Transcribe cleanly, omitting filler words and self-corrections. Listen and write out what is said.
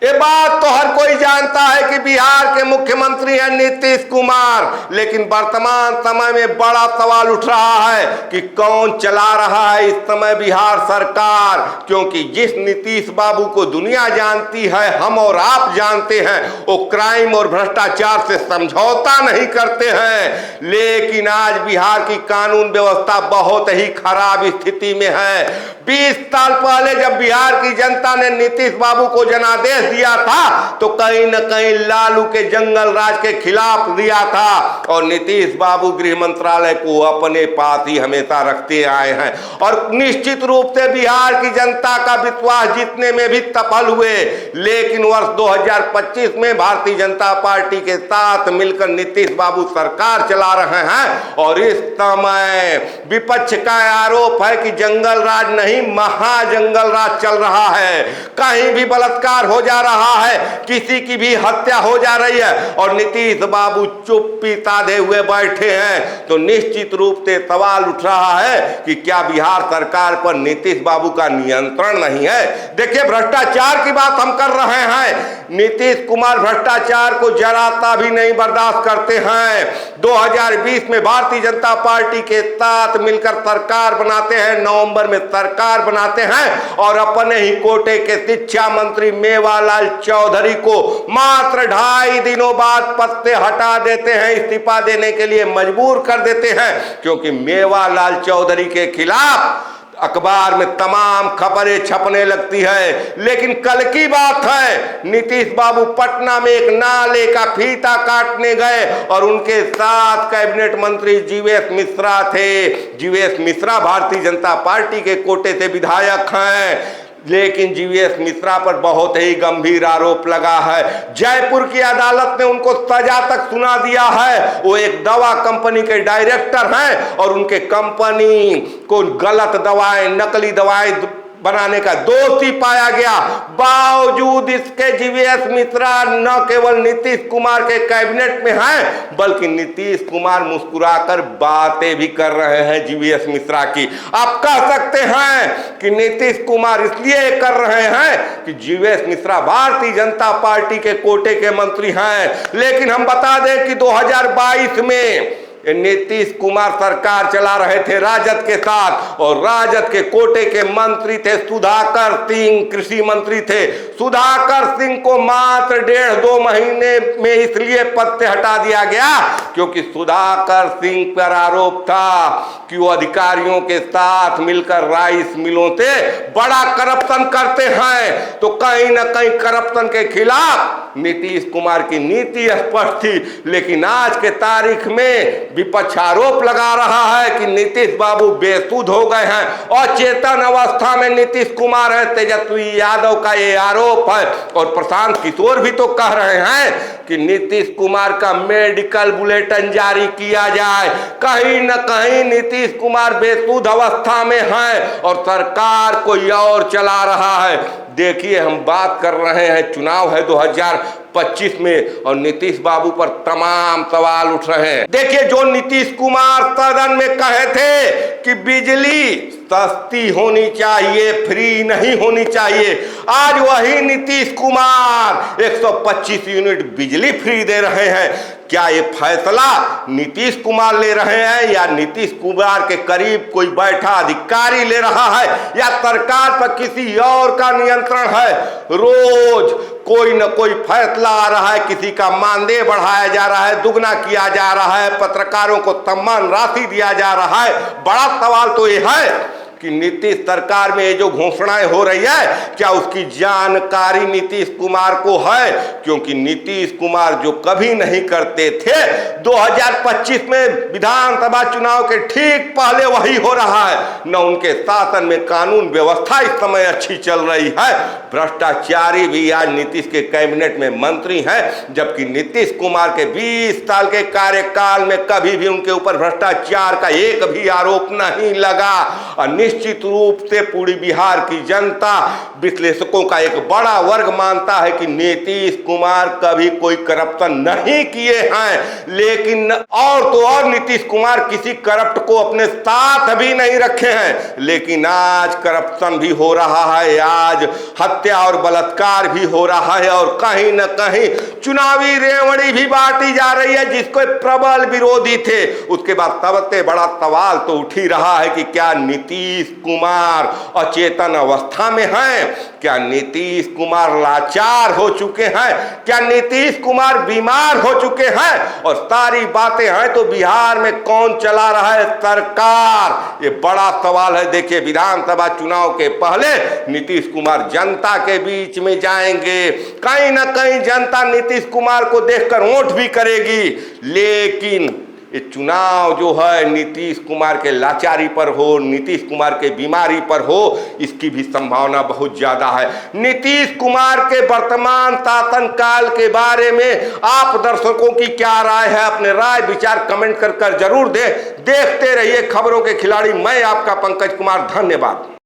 ये बात तो हर कोई जानता है कि बिहार के मुख्यमंत्री हैं नीतीश कुमार, लेकिन वर्तमान समय में बड़ा सवाल उठ रहा है कि कौन चला रहा है इस समय बिहार सरकार। क्योंकि जिस नीतीश बाबू को दुनिया जानती है, हम और आप जानते हैं, वो क्राइम और भ्रष्टाचार से समझौता नहीं करते हैं। लेकिन आज बिहार की कानून व्यवस्था बहुत ही खराब स्थिति में है। 20 साल पहले जब बिहार की जनता ने नीतीश बाबू को जनादेश दिया था तो कहीं न कहीं लालू के जंगल राज के खिलाफ दिया था, और नीतीश बाबू गृह मंत्रालय को अपने पास ही हमेशा रखते आए हैं और निश्चित रूप से बिहार की जनता का विश्वास जीतने में भी सफल हुए। लेकिन वर्ष 2025 में भारतीय जनता पार्टी के साथ मिलकर नीतीश बाबू सरकार चला रहे हैं, और इस समय विपक्ष का आरोप है कि जंगल राज नहीं, महाजंगल राज चल रहा है। कहीं भी बलात्कार हो जा रहा है, किसी की भी हत्या हो जा रही है, और नीतीश बाबू चुप्पी साधे हुए बैठे हैं। तो निश्चित रूप से सवाल उठ रहा है कि क्या बिहार सरकार पर नीतीश बाबू का नियंत्रण नहीं है। देखिए, भ्रष्टाचार की बात हम कर रहे हैं। नीतीश कुमार भ्रष्टाचार को जरा सा भी नहीं बर्दाश्त करते हैं। 2020 में भारतीय जनता पार्टी के साथ मिलकर सरकार बनाते हैं, नवंबर में सरकार बनाते हैं, और अपने ही कोटे के शिक्षा मंत्री मेवालाल चौधरी को मात्र 2.5 दिनों बाद पद से हटा देते हैं, इस्तीफा देने के लिए मजबूर कर देते हैं। क्योंकि मेवालाल चौधरी के खिलाफ अखबार में तमाम खबरें छपने लगती है। लेकिन कल की बात है, नीतीश बाबू पटना में एक नाले का फीता काटने गए और उनके साथ कैबिनेट मंत्री जीवेश मिश्रा थे। जीवेश मिश्रा भारतीय जनता पार्टी के कोटे से विधायक हैं, लेकिन जीवेश मिश्रा पर बहुत ही गंभीर आरोप लगा है। जयपुर की अदालत ने उनको सजा तक सुना दिया है। वो एक दवा कंपनी के डायरेक्टर हैं और उनके कंपनी को गलत दवाएं, नकली दवाएं बनाने का दोषी पाया गया। बावजूद इसके जीवेश मिश्रा न केवल नीतीश कुमार के कैबिनेट में हैं, बल्कि नीतीश कुमार मुस्कुराकर बातें भी कर रहे हैं जीवेश मिश्रा की। आप कह सकते हैं कि नीतीश कुमार इसलिए कर रहे हैं कि जीवेश मिश्रा भारतीय जनता पार्टी के कोटे के मंत्री हैं। लेकिन हम बता दें कि 2022 में नीतीश कुमार सरकार चला रहे थे राजद के साथ, और राजद के कोटे के मंत्री थे सुधाकर सिंह, कृषि मंत्री थे। सुधाकर सिंह को मात्र 1.5-2 महीने में इसलिए पद से हटा दिया गया क्योंकि सुधाकर सिंह पर आरोप था कि वो अधिकारियों के साथ मिलकर राइस मिलों से बड़ा करप्शन करते हैं। तो कहीं ना कहीं करप्शन के खिलाफ नीतीश कुमार की नीति स्पष्ट थी। लेकिन आज के तारीख में विपक्ष आरोप लगा रहा है कि नीतीश बाबू बेसुध हो गए हैं, अचेतन अवस्था में नीतीश कुमार है। तेजस्वी यादव का ये आरोप है, और प्रशांत किशोर भी तो कह रहे हैं कि नीतीश कुमार का मेडिकल बुलेटिन जारी किया जाए। कहीं न कहीं नीतीश कुमार बेसुध अवस्था में है और सरकार कोई और चला रहा है। देखिए, हम बात कर रहे हैं, चुनाव है 2025 में, और नीतीश बाबू पर तमाम सवाल उठ रहे हैं। देखिए, जो नीतीश कुमार सदन में कहे थे कि बिजली सस्ती होनी चाहिए, फ्री नहीं होनी चाहिए, आज वही नीतीश कुमार 125 यूनिट बिजली फ्री दे रहे हैं। क्या ये फैसला नीतीश कुमार ले रहे हैं, या नीतीश कुमार के करीब कोई बैठा अधिकारी ले रहा है, या सरकार पर किसी और का नियंत्रण है? रोज कोई न कोई फैसला आ रहा है, किसी का मानदेय बढ़ाया जा रहा है, दुगना किया जा रहा है, पत्रकारों को सम्मान राशि दिया जा रहा है। बड़ा सवाल तो ये है कि नीतीश सरकार में ये जो घोषणाएं हो रही है, क्या उसकी जानकारी नीतीश कुमार को है? क्योंकि नीतीश कुमार जो कभी नहीं करते थे, 2025 में विधानसभा चुनाव के ठीक पहले वही हो रहा है। न उनके शासन में कानून व्यवस्था इस समय अच्छी चल रही है, भ्रष्टाचारी भी आज नीतीश के कैबिनेट में मंत्री हैं, जबकि नीतीश कुमार के 20 साल के कार्यकाल में कभी भी उनके ऊपर भ्रष्टाचार का एक भी आरोप नहीं लगा। और निश्चित रूप से पूरी बिहार की जनता, विश्लेषकों का एक बड़ा वर्ग मानता है कि नीतीश कुमार कभी कोई करप्शन नहीं किए हैं, लेकिन और तो और नीतीश कुमार किसी करप्ट को अपने साथ भी नहीं रखे हैं। लेकिन आज करप्शन भी हो रहा है, आज हत्या और बलात्कार भी हो रहा है, और कहीं न कहीं चुनावी रेवड़ी भी बांटी जा रही है, जिसको प्रबल विरोधी थे। उसके बाद सबसे बड़ा सवाल तो उठ ही रहा है कि क्या नीतीश कुमार अचेतन अवस्था में हैं? क्या नीतीश कुमार लाचार हो चुके हैं? क्या नीतीश कुमार बीमार हो चुके हैं? और सारी बातें हैं तो बिहार में कौन चला रहा है सरकार, ये बड़ा सवाल है। देखिए, विधानसभा चुनाव के पहले नीतीश कुमार जनता के बीच में जाएंगे, कहीं ना कहीं जनता नीतीश कुमार को देखकर वोट भी करेगी, लेकिन ये चुनाव जो है नीतीश कुमार के लाचारी पर हो, नीतीश कुमार के बीमारी पर हो, इसकी भी संभावना बहुत ज्यादा है। नीतीश कुमार के वर्तमान शासनकाल के बारे में आप दर्शकों की क्या राय है? अपने राय विचार कमेंट कर जरूर दें। देखते रहिए खबरों के खिलाड़ी। मैं आपका पंकज कुमार, धन्यवाद।